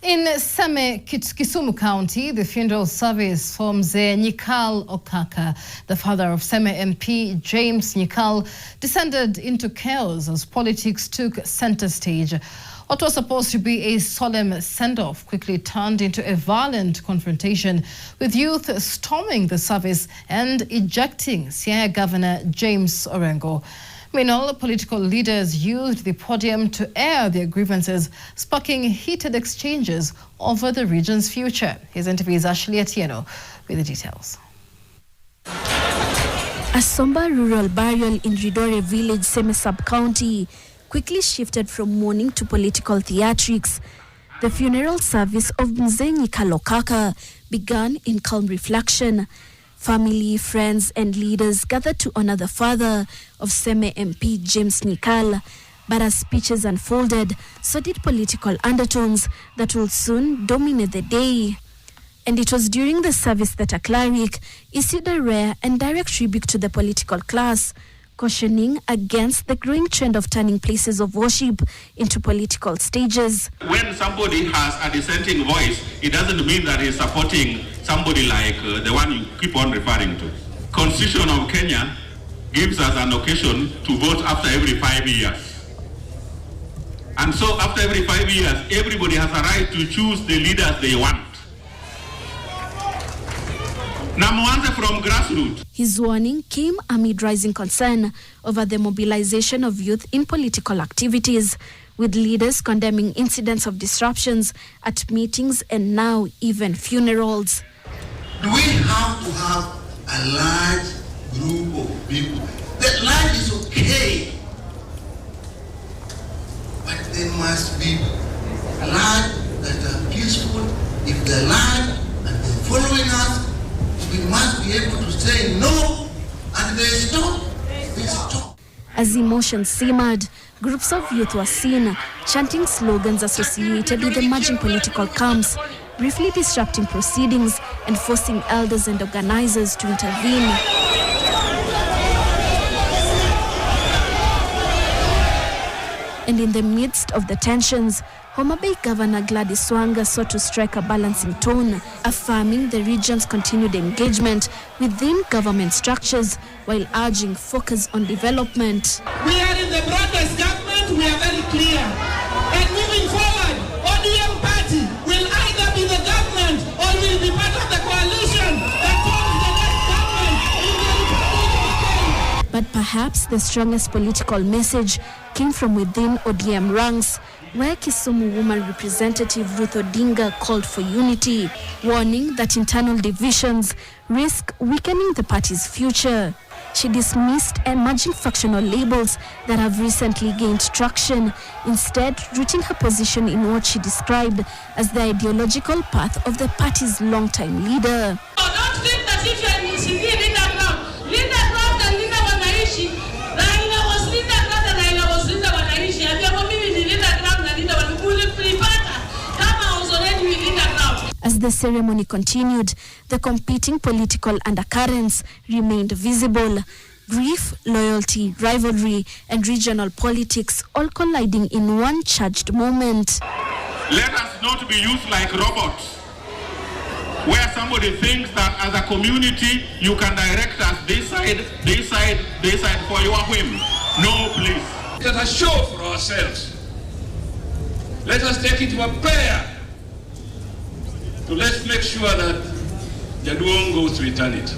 In Seme, Kisumu County, the funeral service for Mzee Nyikal Okaka, the father of Seme MP James Nyikal, descended into chaos as politics took center stage. What was supposed to be a solemn send-off quickly turned into a violent confrontation, with youth storming the service and ejecting Siaya Governor James Orengo. Meanwhile, political leaders used the podium to air their grievances, sparking heated exchanges over the region's future. His interview is Ashley Atieno with the details. A somber rural burial in Rowdy village, Seme sub-county, quickly shifted from mourning to political theatrics. The funeral service of Mzee Nyikal Okaka began in calm reflection. Family, friends and leaders gathered to honor the father of Seme MP James Nyikal. But as speeches unfolded, so did political undertones that will soon dominate the day. And it was during the service that a cleric issued a rare and direct tribute to the political class, cautioning against the growing trend of turning places of worship into political stages. When somebody has a dissenting voice, it doesn't mean that he's supporting somebody like the one you keep on referring to. Constitution of Kenya gives us an occasion to vote after every 5 years. And so after every 5 years, everybody has a right to choose the leaders they want. From grassroots. His warning came amid rising concern over the mobilization of youth in political activities, with leaders condemning incidents of disruptions at meetings and now even funerals. Do we have to have a large group of people? The large is okay, but there must be large that are peaceful. If they're large and they're following us, we must be able to say no, and they stop. As emotions simmered, groups of youth were seen chanting slogans associated with emerging political camps, briefly disrupting proceedings and forcing elders and organizers to intervene. And in the midst of the tensions, Homa Bay Governor Gladys Wanga sought to strike a balancing tone, affirming the region's continued engagement within government structures while urging focus on development. We are in the broadest government, we are very clear. And moving forward, ODM party will either be the government or will be part of the coalition that forms the next government in the Republic of Kenya. But perhaps the strongest political message came from within ODM ranks, where Kisumu woman representative Ruth Odinga called for unity, warning that internal divisions risk weakening the party's future. She dismissed emerging factional labels that have recently gained traction, instead rooting her position in what she described as the ideological path of the party's longtime leader. Don't think that if you are in leader ground and leader wanaishi, Raila was leader ground and Raila was leader wanaishi. As the ceremony continued, the competing political undercurrents remained visible. Grief, loyalty, rivalry, and regional politics all colliding in one charged moment. Let us not be used like robots, where somebody thinks that as a community you can direct us this side for your whim. No, please. Let us show for ourselves. Let us take it to a prayer. So let's make sure that Jaduong goes to eternity.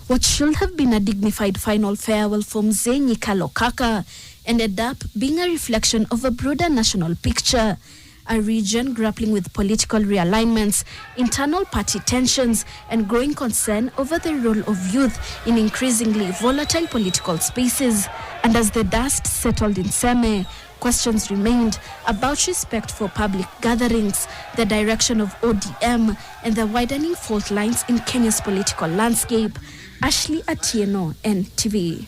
What should have been a dignified final farewell for Mzee Nyikal Okaka ended up being a reflection of a broader national picture. A region grappling with political realignments, internal party tensions, and growing concern over the role of youth in increasingly volatile political spaces. And as the dust settled in Seme, questions remained about respect for public gatherings, the direction of ODM, and the widening fault lines in Kenya's political landscape. Ashley Atieno, NTV.